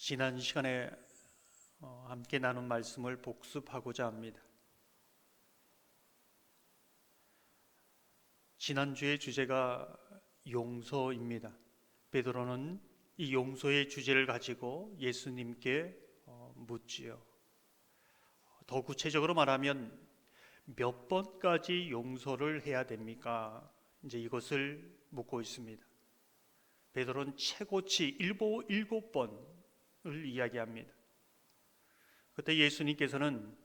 지난 시간에 함께 나눈 말씀을 복습하고자 합니다. 지난주의 주제가 용서입니다. 베드로는 이 용서의 주제를 가지고 예수님께 묻지요. 더 구체적으로 말하면 몇 번까지 용서를 해야 됩니까? 이제 이것을 묻고 있습니다. 베드로는 최고치 7번을 이야기합니다. 그때 예수님께서는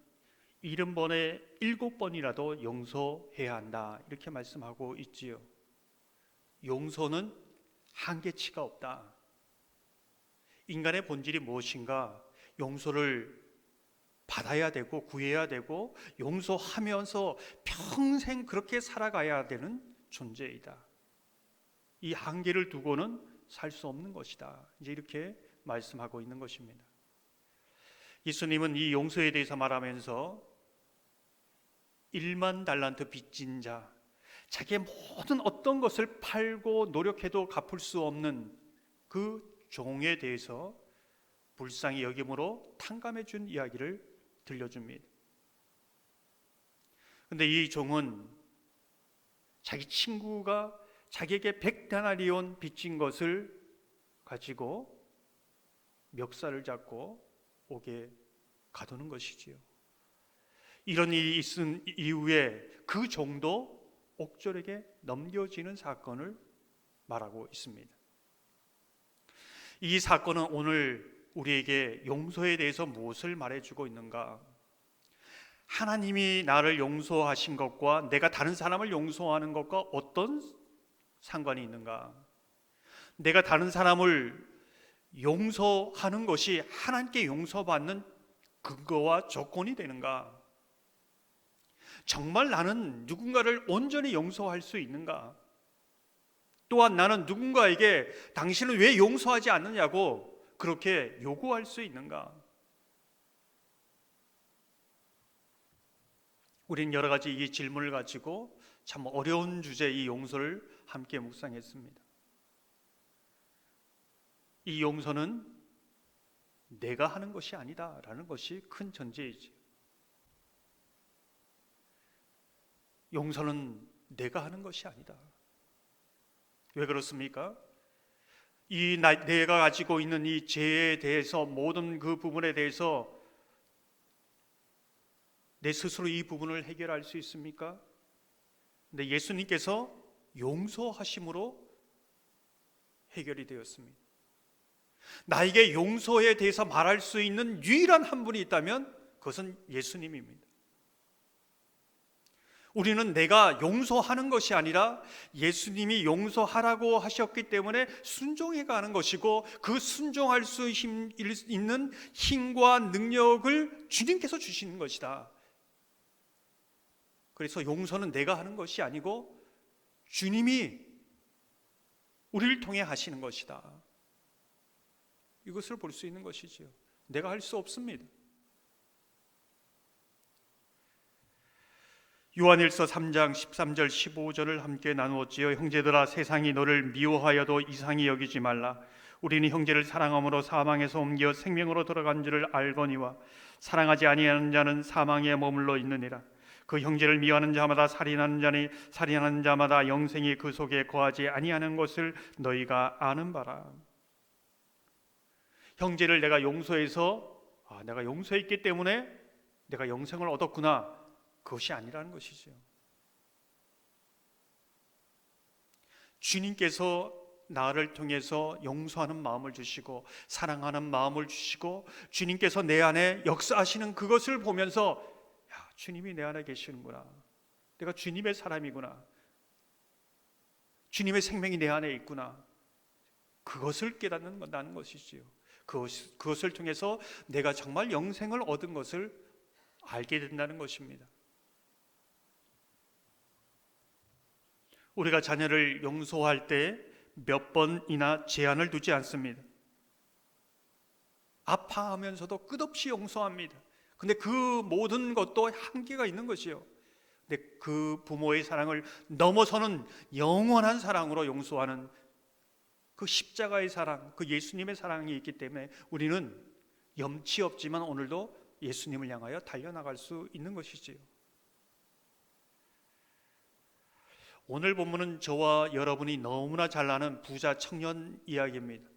70번에 7번이라도 용서해야 한다 이렇게 말씀하고 있지요. 용서는 한계치가 없다. 인간의 본질이 무엇인가? 용서를 받아야 되고 구해야 되고 용서하면서 평생 그렇게 살아가야 되는 존재이다. 이 한계를 두고는 살 수 없는 것이다. 이제 이렇게 말씀하고 있는 것입니다. 예수님은 이 용서에 대해서 말하면서 1만 달란트 빚진 자, 자기의 모든 어떤 것을 팔고 노력해도 갚을 수 없는 그 종에 대해서 불쌍히 여김으로 탕감해 준 이야기를 들려줍니다. 그런데 이 종은 자기 친구가 자기에게 100데나리온 빚진 것을 가지고 멱살을 잡고 옥에 가두는 것이지요. 이런 일이 있은 이후에 그 종도 옥졸에게 넘겨지는 사건을 말하고 있습니다. 이 사건은 오늘 우리에게 용서에 대해서 무엇을 말해주고 있는가? 하나님이 나를 용서하신 것과 내가 다른 사람을 용서하는 것과 어떤 상관이 있는가? 내가 다른 사람을 용서하는 것이 하나님께 용서받는 근거와 조건이 되는가? 정말 나는 누군가를 온전히 용서할 수 있는가? 또한 나는 누군가에게 당신은 왜 용서하지 않느냐고 그렇게 요구할 수 있는가? 우린 여러 가지 이 질문을 가지고 참 어려운 주제 이 용서를 함께 묵상했습니다. 이 용서는 내가 하는 것이 아니다라는 것이 큰 전제이지. 용서는 내가 하는 것이 아니다. 왜 그렇습니까? 내가 가지고 있는 이 죄에 대해서 모든 그 부분에 대해서 내 스스로 이 부분을 해결할 수 있습니까? 근데 예수님께서 용서하심으로 해결이 되었습니다. 나에게 용서에 대해서 말할 수 있는 유일한 한 분이 있다면 그것은 예수님입니다. 우리는 내가 용서하는 것이 아니라 예수님이 용서하라고 하셨기 때문에 순종해 가는 것이고 그 순종할 수 있는 힘과 능력을 주님께서 주시는 것이다. 그래서 용서는 내가 하는 것이 아니고 주님이 우리를 통해 하시는 것이다. 이것을 볼 수 있는 것이지요. 내가 할 수 없습니다. 요한일서 3장 13절 15절을 함께 나누었지요. 형제들아, 세상이 너를 미워하여도 이상히 여기지 말라. 우리는 형제를 사랑함으로 사망에서 옮겨 생명으로 들어간 줄을 알거니와 사랑하지 아니하는 자는 사망에 머물러 있느니라. 그 형제를 미워하는 자마다 살인하는 자니 살인하는 자마다 영생이 그 속에 거하지 아니하는 것을 너희가 아는 바라. 형제를 내가 용서해서 내가 용서했기 때문에 내가 영생을 얻었구나, 그것이 아니라는 것이죠. 주님께서 나를 통해서 용서하는 마음을 주시고 사랑하는 마음을 주시고 주님께서 내 안에 역사하시는 그것을 보면서 주님이 내 안에 계시는구나, 내가 주님의 사람이구나, 주님의 생명이 내 안에 있구나, 그것을 깨닫는다는 것이지요. 그것을 통해서 내가 정말 영생을 얻은 것을 알게 된다는 것입니다. 우리가 자녀를 용서할 때 몇 번이나 제한을 두지 않습니다. 아파하면서도 끝없이 용서합니다. 근데 그 모든 것도 한계가 있는 것이요. 근데 그 부모의 사랑을 넘어서는 영원한 사랑으로 용서하는 그 십자가의 사랑, 그 예수님의 사랑이 있기 때문에 우리는 염치 없지만 오늘도 예수님을 향하여 달려나갈 수 있는 것이지요. 오늘 본문은 저와 여러분이 너무나 잘 아는 부자 청년 이야기입니다.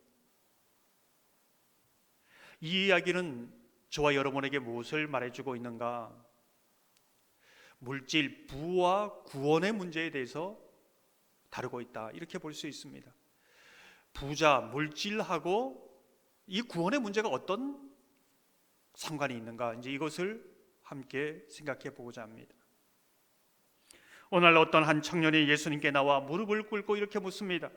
이 이야기는 저와 여러분에게 무엇을 말해주고 있는가? 물질, 부와 구원의 문제에 대해서 다루고 있다, 이렇게 볼 수 있습니다. 부자, 물질하고 이 구원의 문제가 어떤 상관이 있는가, 이제 이것을 함께 생각해 보고자 합니다. 오늘 어떤 한 청년이 예수님께 나와 무릎을 꿇고 이렇게 묻습니다.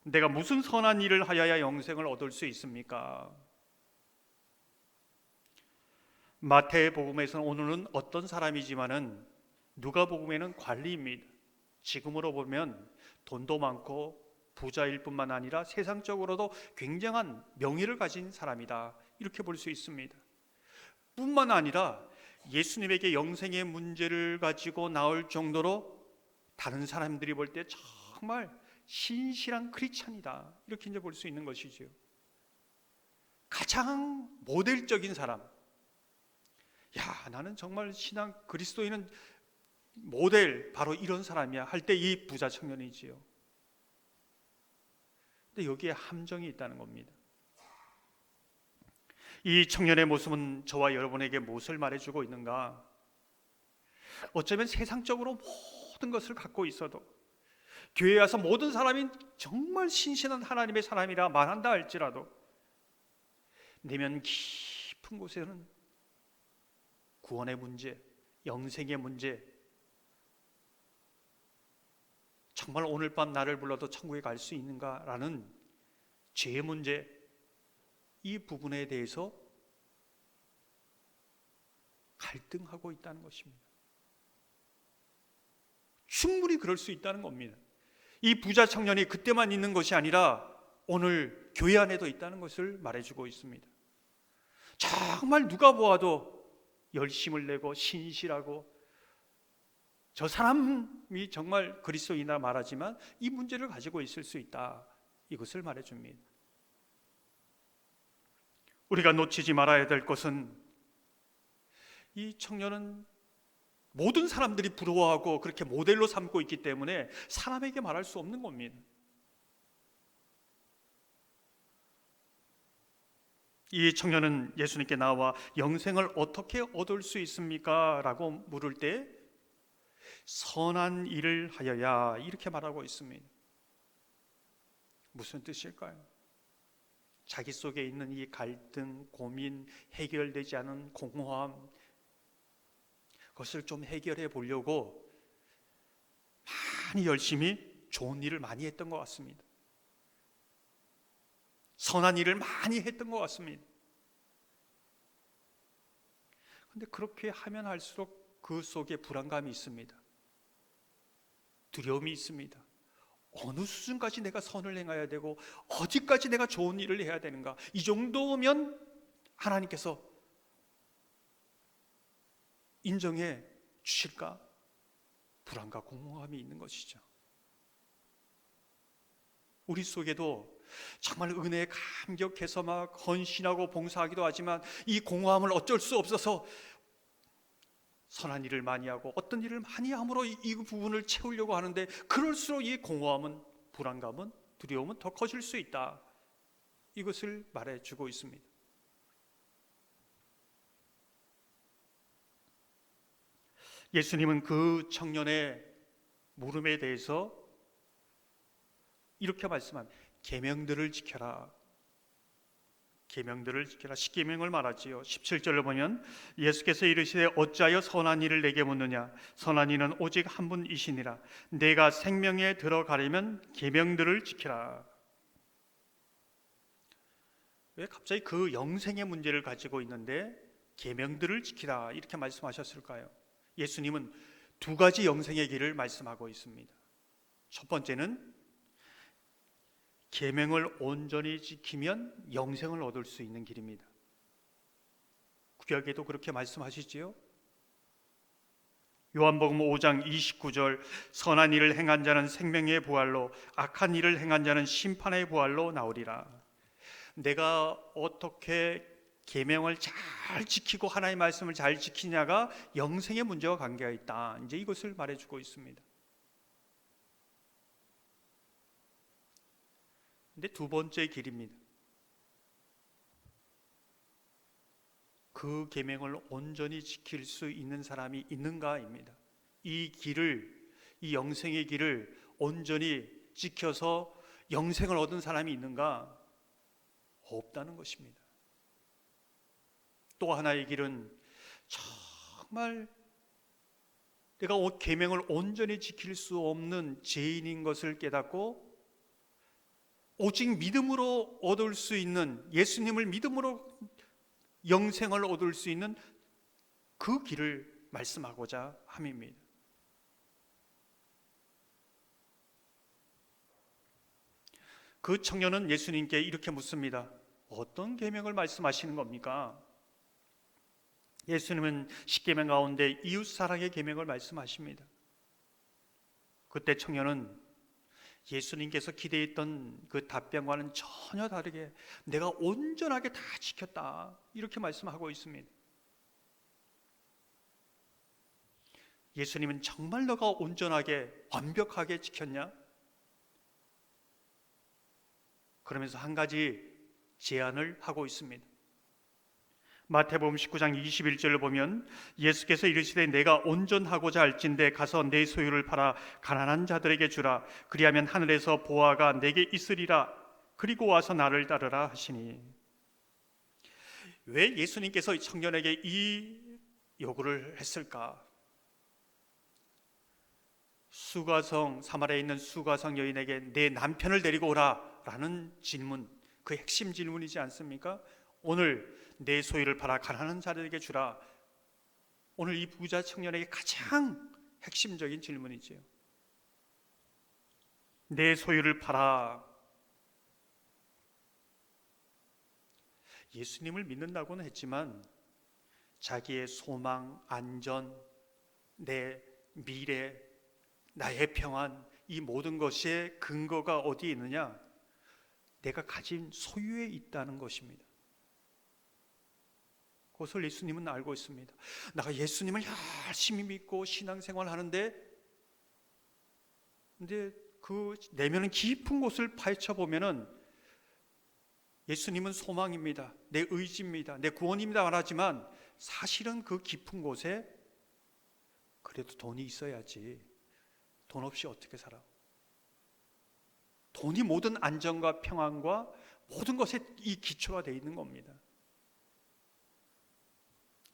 내가 무슨 선한 일을 하여야 영생을 얻을 수 있습니까? 마태복음에서는 오늘은 어떤 사람이지만은 누가복음에는 관리입니다. 지금으로 보면 돈도 많고 부자일 뿐만 아니라 세상적으로도 굉장한 명예를 가진 사람이다, 이렇게 볼 수 있습니다. 뿐만 아니라 예수님에게 영생의 문제를 가지고 나올 정도로 다른 사람들이 볼 때 정말 신실한 크리스찬이다, 이렇게 이제 볼 수 있는 것이지요. 가장 모델적인 사람, 야, 나는 정말 신앙 그리스도인은 모델 바로 이런 사람이야 할 때 이 부자 청년이지요. 근데 여기에 함정이 있다는 겁니다. 이 청년의 모습은 저와 여러분에게 무엇을 말해주고 있는가? 어쩌면 세상적으로 모든 것을 갖고 있어도, 교회에 와서 모든 사람이 정말 신실한 하나님의 사람이라 말한다 할지라도 내면 깊은 곳에는 구원의 문제, 영생의 문제, 정말 오늘 밤 나를 불러도 천국에 갈 수 있는가라는 죄의 문제, 이 부분에 대해서 갈등하고 있다는 것입니다. 충분히 그럴 수 있다는 겁니다. 이 부자 청년이 그때만 있는 것이 아니라 오늘 교회 안에도 있다는 것을 말해주고 있습니다. 정말 누가 보아도 열심을 내고 신실하고 저 사람이 정말 그리스도인이라 말하지만 이 문제를 가지고 있을 수 있다, 이것을 말해줍니다. 우리가 놓치지 말아야 될 것은 이 청년은 모든 사람들이 부러워하고 그렇게 모델로 삼고 있기 때문에 사람에게 말할 수 없는 겁니다. 이 청년은 예수님께 나와 영생을 어떻게 얻을 수 있습니까? 라고 물을 때 선한 일을 하여야, 이렇게 말하고 있습니다. 무슨 뜻일까요? 자기 속에 있는 이 갈등, 고민, 해결되지 않은 공허함, 그것을 좀 해결해 보려고 많이 열심히 좋은 일을 많이 했던 것 같습니다. 선한 일을 많이 했던 것 같습니다. 그런데 그렇게 하면 할수록 그 속에 불안감이 있습니다. 두려움이 있습니다. 어느 수준까지 내가 선을 행해야 되고 어디까지 내가 좋은 일을 해야 되는가, 이 정도면 하나님께서 인정해 주실까? 불안과 공허함이 있는 것이죠. 우리 속에도 정말 은혜에 감격해서 막 헌신하고 봉사하기도 하지만 이 공허함을 어쩔 수 없어서 선한 일을 많이 하고 어떤 일을 많이 함으로 이 부분을 채우려고 하는데, 그럴수록 이 공허함은, 불안감은, 두려움은 더 커질 수 있다, 이것을 말해주고 있습니다. 예수님은 그 청년의 물음에 대해서 이렇게 말씀합니다. 계명들을 지켜라. 계명들을 지켜라. 십계명을 말하지요. 17절로 보면 예수께서 이르시되 어찌하여 선한 일을 내게 묻느냐? 선한 이는 오직 한 분이시니라. 내가 생명에 들어가려면 계명들을 지키라. 왜 갑자기 그 영생의 문제를 가지고 있는데 계명들을 지키라, 이렇게 말씀하셨을까요? 예수님은 두 가지 영생의 길을 말씀하고 있습니다. 첫 번째는 계명을 온전히 지키면 영생을 얻을 수 있는 길입니다. 구약에도 그렇게 말씀하시지요. 요한복음 5장 29절 선한 일을 행한 자는 생명의 부활로 악한 일을 행한 자는 심판의 부활로 나오리라. 내가 어떻게 계명을 잘 지키고 하나님의 말씀을 잘 지키냐가 영생의 문제와 관계가 있다. 이제 이것을 말해주고 있습니다. 근데 두 번째 길입니다. 그 계명을 온전히 지킬 수 있는 사람이 있는가입니다. 이 영생의 길을 온전히 지켜서 영생을 얻은 사람이 있는가? 없다는 것입니다. 또 하나의 길은 정말 내가 계명을 온전히 지킬 수 없는 죄인인 것을 깨닫고 오직 믿음으로 얻을 수 있는, 예수님을 믿음으로 영생을 얻을 수 있는 그 길을 말씀하고자 함입니다. 그 청년은 예수님께 이렇게 묻습니다. 어떤 계명을 말씀하시는 겁니까? 예수님은 십계명 가운데 이웃사랑의 계명을 말씀하십니다. 그때 청년은 예수님께서 기대했던 그 답변과는 전혀 다르게 내가 온전하게 다 지켰다, 이렇게 말씀하고 있습니다. 예수님은 정말 너가 온전하게 완벽하게 지켰냐? 그러면서 한 가지 제안을 하고 있습니다. 마태복음 19장 21절을 보면 예수께서 이르시되 내가 온전하고자 할진대 가서 내 소유를 팔아 가난한 자들에게 주라. 그리하면 하늘에서 보화가 내게 있으리라. 그리고 와서 나를 따르라 하시니. 왜 예수님께서 청년에게 이 요구를 했을까? 사마리아에 있는 수가성 여인에게 내 남편을 데리고 오라 라는 질문, 그 핵심 질문이지 않습니까? 오늘 내 소유를 팔아 가난한 자들에게 주라. 오늘 이 부자 청년에게 가장 핵심적인 질문이지요. 내 소유를 팔아. 예수님을 믿는다고는 했지만 자기의 소망, 안전, 내 미래, 나의 평안, 이 모든 것의 근거가 어디에 있느냐? 내가 가진 소유에 있다는 것입니다. 그것을 예수님은 알고 있습니다. 내가 예수님을 열심히 믿고 신앙생활 하는데, 근데 그 내면은 깊은 곳을 파헤쳐 보면은 예수님은 소망입니다, 내 의지입니다, 내 구원입니다 말하지만 사실은 그 깊은 곳에 그래도 돈이 있어야지, 돈 없이 어떻게 살아? 돈이 모든 안정과 평안과 모든 것에 이 기초가 되어 있는 겁니다.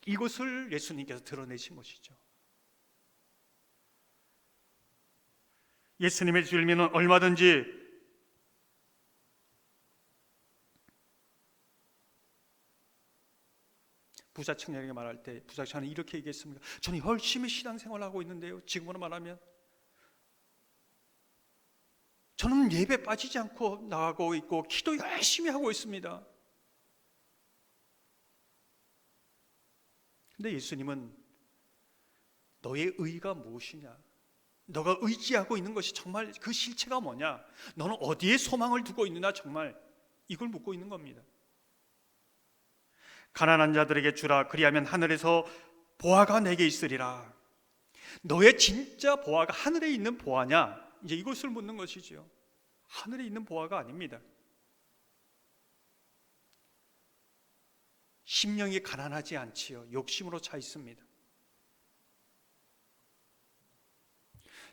이것을 예수님께서 드러내신 것이죠. 예수님의 질문은 얼마든지 부자 청년에게 말할 때 부자 청년은 이렇게 얘기했습니다. 저는 열심히 신앙생활하고 있는데요, 지금으로 말하면 저는 예배 빠지지 않고 나가고 있고 기도 열심히 하고 있습니다. 근데 예수님은 너의 의가 무엇이냐? 너가 의지하고 있는 것이 정말 그 실체가 뭐냐? 너는 어디에 소망을 두고 있느냐? 정말 이걸 묻고 있는 겁니다. 가난한 자들에게 주라. 그리하면 하늘에서 보화가 내게 있으리라. 너의 진짜 보화가 하늘에 있는 보화냐? 이제 이것을 묻는 것이지요. 하늘에 있는 보화가 아닙니다. 심령이 가난하지 않지요. 욕심으로 차 있습니다.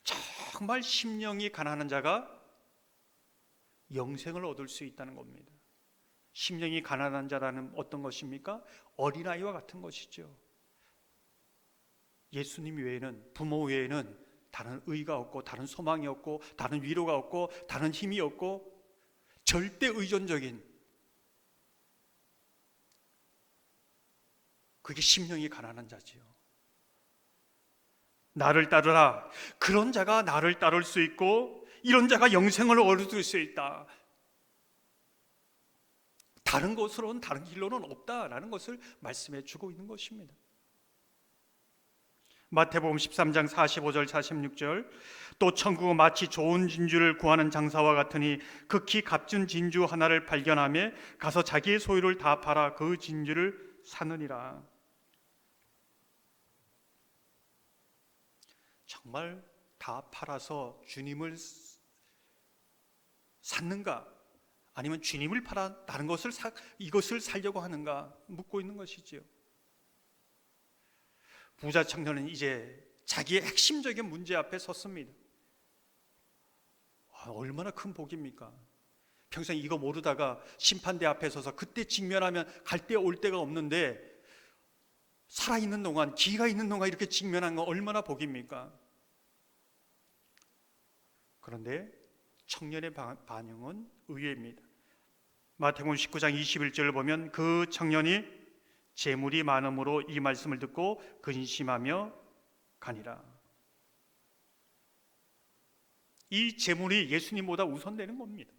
정말 심령이 가난한 자가 영생을 얻을 수 있다는 겁니다. 심령이 가난한 자라는 어떤 것입니까? 어린아이와 같은 것이죠. 예수님 외에는, 부모 외에는 다른 의가 없고 다른 소망이 없고 다른 위로가 없고 다른 힘이 없고 절대 의존적인, 그게 심령이 가난한 자지요. 나를 따르라. 그런 자가 나를 따를 수 있고 이런 자가 영생을 얻을 수 있다. 다른 곳으로는, 다른 길로는 없다라는 것을 말씀해 주고 있는 것입니다. 마태복음 13장 45절 46절 또 천국은 마치 좋은 진주를 구하는 장사와 같으니 극히 값진 진주 하나를 발견하며 가서 자기의 소유를 다 팔아 그 진주를 사느니라. 정말 다 팔아서 주님을 샀는가? 아니면 주님을 팔아 다른 것을 이것을 살려고 하는가 묻고 있는 것이지요. 부자 청년은 이제 자기의 핵심적인 문제 앞에 섰습니다. 얼마나 큰 복입니까? 평생 이거 모르다가 심판대 앞에 서서 그때 직면하면 갈 데 올 데가 없는데 살아있는 동안, 기가 있는 동안 이렇게 직면한 건 얼마나 복입니까? 그런데 청년의 반응은 의외입니다. 마태복음 19장 21절을 보면 그 청년이 재물이 많음으로 이 말씀을 듣고 근심하며 가니라. 이 재물이 예수님보다 우선되는 겁니다.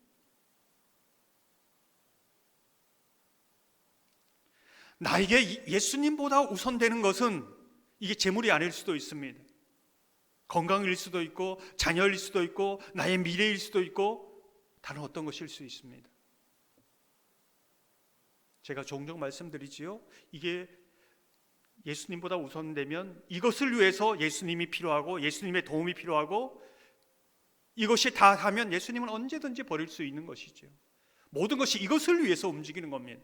나에게 예수님보다 우선되는 것은 이게 재물이 아닐 수도 있습니다. 건강일 수도 있고 자녀일 수도 있고 나의 미래일 수도 있고 다른 어떤 것일 수 있습니다. 제가 종종 말씀드리지요. 이게 예수님보다 우선되면 이것을 위해서 예수님이 필요하고 예수님의 도움이 필요하고 이것이 다 하면 예수님은 언제든지 버릴 수 있는 것이죠. 모든 것이 이것을 위해서 움직이는 겁니다.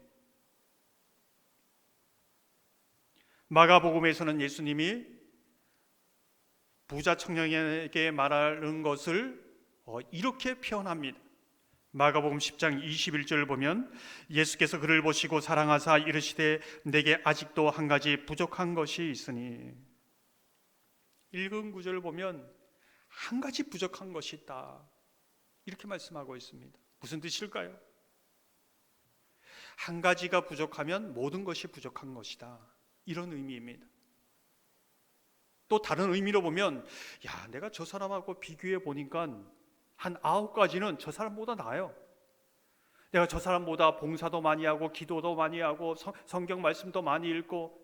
마가복음에서는 예수님이 부자 청년에게 말하는 것을 이렇게 표현합니다. 마가복음 10장 21절을 보면 예수께서 그를 보시고 사랑하사 이르시되 내게 아직도 한 가지 부족한 것이 있으니, 읽은 구절을 보면 한 가지 부족한 것이 있다 이렇게 말씀하고 있습니다. 무슨 뜻일까요? 한 가지가 부족하면 모든 것이 부족한 것이다 이런 의미입니다. 또 다른 의미로 보면 내가 저 사람하고 비교해 보니까 한 9가지는 저 사람보다 나아요. 내가 저 사람보다 봉사도 많이 하고 기도도 많이 하고 성경 말씀도 많이 읽고.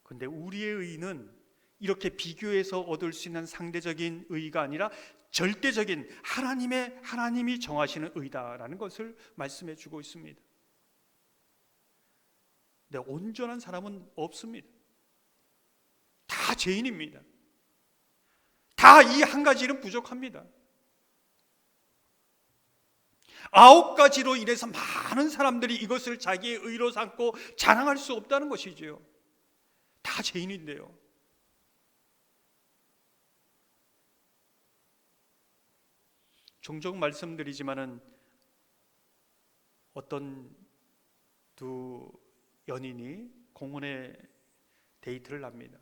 근데 우리의 의는 이렇게 비교해서 얻을 수 있는 상대적인 의가 아니라 절대적인 하나님이 정하시는 의다라는 것을 말씀해 주고 있습니다. 근데 온전한 사람은 없습니다. 다 죄인입니다. 다 이 한 가지는 부족합니다. 9가지로 인해서 많은 사람들이 이것을 자기의 의로 삼고 자랑할 수 없다는 것이지요. 다 죄인인데요. 종종 말씀드리지만은 어떤 두 연인이 공원에 데이트를 합니다.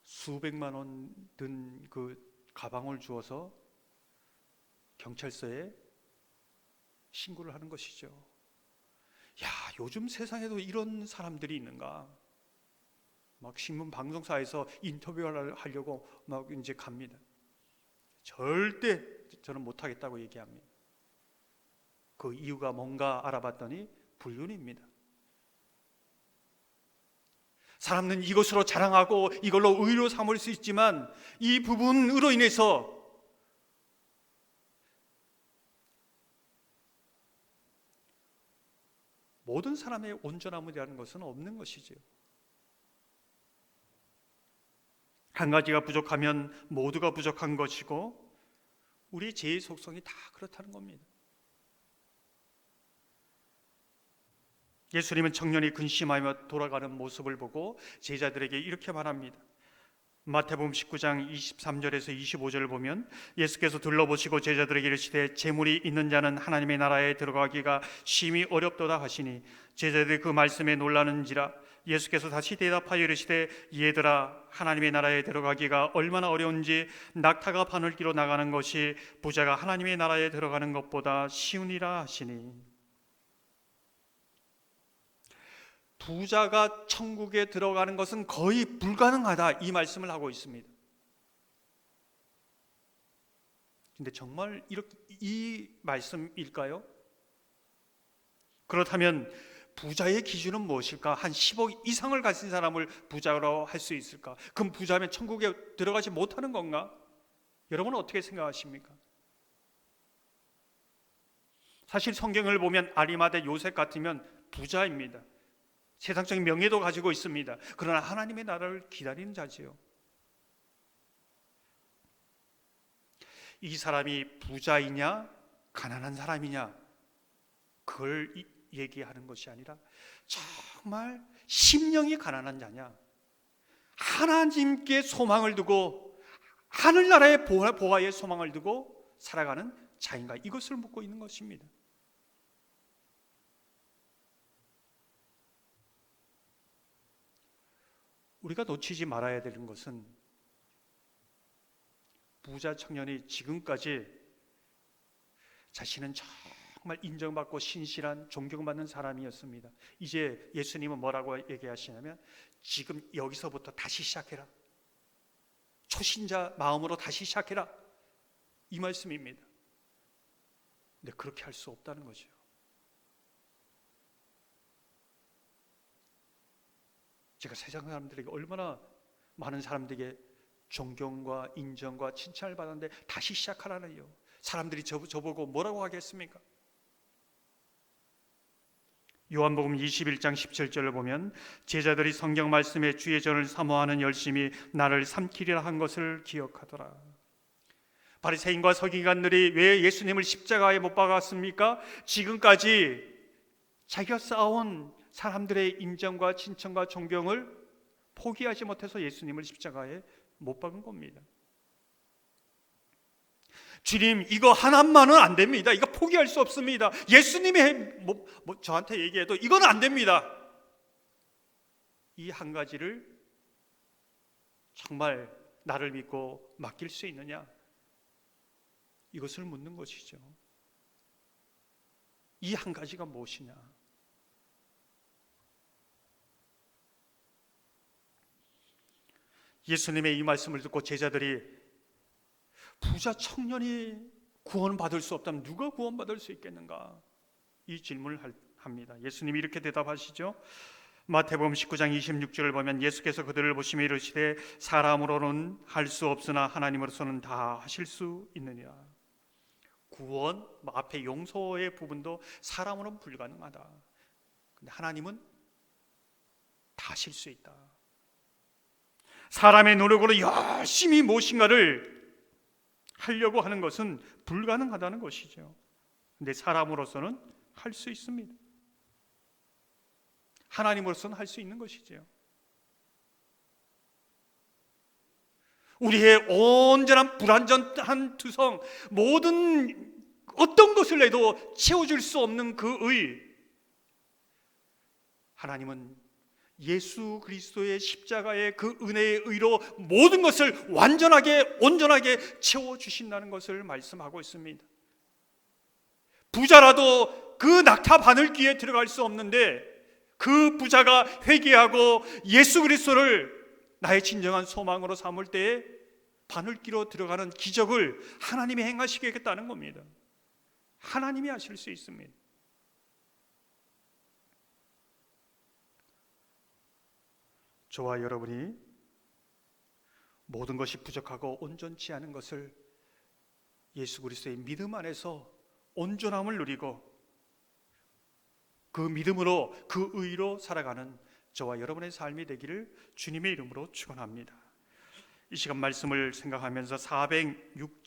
수백만 원 든 그 가방을 주어서 경찰서에 신고를 하는 것이죠. 요즘 세상에도 이런 사람들이 있는가? 막 신문 방송사에서 인터뷰를 하려고 막 이제 갑니다. 절대 저는 못하겠다고 얘기합니다. 그 이유가 뭔가 알아봤더니 불륜입니다. 사람은 이것으로 자랑하고 이걸로 의로 삼을 수 있지만 이 부분으로 인해서 모든 사람의 온전함이라는 것은 없는 것이지요. 한 가지가 부족하면 모두가 부족한 것이고 우리 죄의 속성이 다 그렇다는 겁니다. 예수님은 청년이 근심하며 돌아가는 모습을 보고 제자들에게 이렇게 말합니다. 마태복음 19장 23절에서 25절을 보면 예수께서 둘러보시고 제자들에게 이르시되 재물이 있는 자는 하나님의 나라에 들어가기가 심히 어렵도다 하시니 제자들이 그 말씀에 놀라는지라. 예수께서 다시 대답하여 이르시되 얘들아 하나님의 나라에 들어가기가 얼마나 어려운지 낙타가 바늘기로 나가는 것이 부자가 하나님의 나라에 들어가는 것보다 쉬우니라 하시니. 부자가 천국에 들어가는 것은 거의 불가능하다 이 말씀을 하고 있습니다. 근데 정말 이렇게 이 말씀일까요? 그렇다면 부자의 기준은 무엇일까? 한 10억 이상을 가진 사람을 부자로 할 수 있을까? 그럼 부자면 천국에 들어가지 못하는 건가? 여러분은 어떻게 생각하십니까? 사실 성경을 보면 아리마대 요셉 같으면 부자입니다. 세상적인 명예도 가지고 있습니다. 그러나 하나님의 나라를 기다리는 자지요. 이 사람이 부자이냐 가난한 사람이냐 그걸 얘기하는 것이 아니라 정말 심령이 가난한 자냐, 하나님께 소망을 두고 하늘나라의 보화에 소망을 두고 살아가는 자인가, 이것을 묻고 있는 것입니다. 우리가 놓치지 말아야 되는 것은 부자 청년이 지금까지 자신은 정말 인정받고 신실한 존경받는 사람이었습니다. 이제 예수님은 뭐라고 얘기하시냐면 지금 여기서부터 다시 시작해라. 초신자 마음으로 다시 시작해라. 이 말씀입니다. 근데 그렇게 할 수 없다는 거죠. 제가 세상 사람들에게 얼마나 많은 사람들에게 존경과 인정과 칭찬을 받았는데 다시 시작하라는요. 사람들이 저보고 뭐라고 하겠습니까? 요한복음 21장 17절을 보면 제자들이 성경 말씀에 주의 전을 사모하는 열심히 나를 삼키리라 한 것을 기억하더라. 바리새인과 서기관들이 왜 예수님을 십자가에 못 박았습니까? 지금까지 자기가 쌓아온 사람들의 인정과 칭찬과 존경을 포기하지 못해서 예수님을 십자가에 못 박은 겁니다. 주님, 이거 하나만은 안 됩니다. 이거 포기할 수 없습니다. 예수님이 저한테 얘기해도 이건 안 됩니다. 이 한 가지를 정말 나를 믿고 맡길 수 있느냐? 이것을 묻는 것이죠. 이 한 가지가 무엇이냐? 예수님의 이 말씀을 듣고 제자들이 부자 청년이 구원받을 수 없다면 누가 구원받을 수 있겠는가? 이 질문을 합니다. 예수님이 이렇게 대답하시죠. 마태복음 19장 26절을 보면 예수께서 그들을 보시며 이르시되 사람으로는 할 수 없으나 하나님으로서는 다 하실 수 있느니라. 구원, 앞에 용서의 부분도 사람으로는 불가능하다. 근데 하나님은 다 하실 수 있다. 사람의 노력으로 열심히 무엇인가를 하려고 하는 것은 불가능하다는 것이죠. 근데 사람으로서는 할 수 있습니다. 하나님으로서는 할 수 있는 것이죠. 우리의 온전한 불완전한 투성, 모든 어떤 것을 해도 채워줄 수 없는 그 의, 하나님은 예수 그리스도의 십자가의 그 은혜의 의로 모든 것을 완전하게 온전하게 채워주신다는 것을 말씀하고 있습니다. 부자라도 그 낙타 바늘귀에 들어갈 수 없는데 그 부자가 회개하고 예수 그리스도를 나의 진정한 소망으로 삼을 때에 바늘귀로 들어가는 기적을 하나님이 행하시겠다는 겁니다. 하나님이 하실 수 있습니다. 저와 여러분이 모든 것이 부족하고 온전치 않은 것을 예수 그리스도의 믿음 안에서 온전함을 누리고 그 믿음으로 그 의로 살아가는 저와 여러분의 삶이 되기를 주님의 이름으로 축원합니다. 이 시간 말씀을 생각하면서 406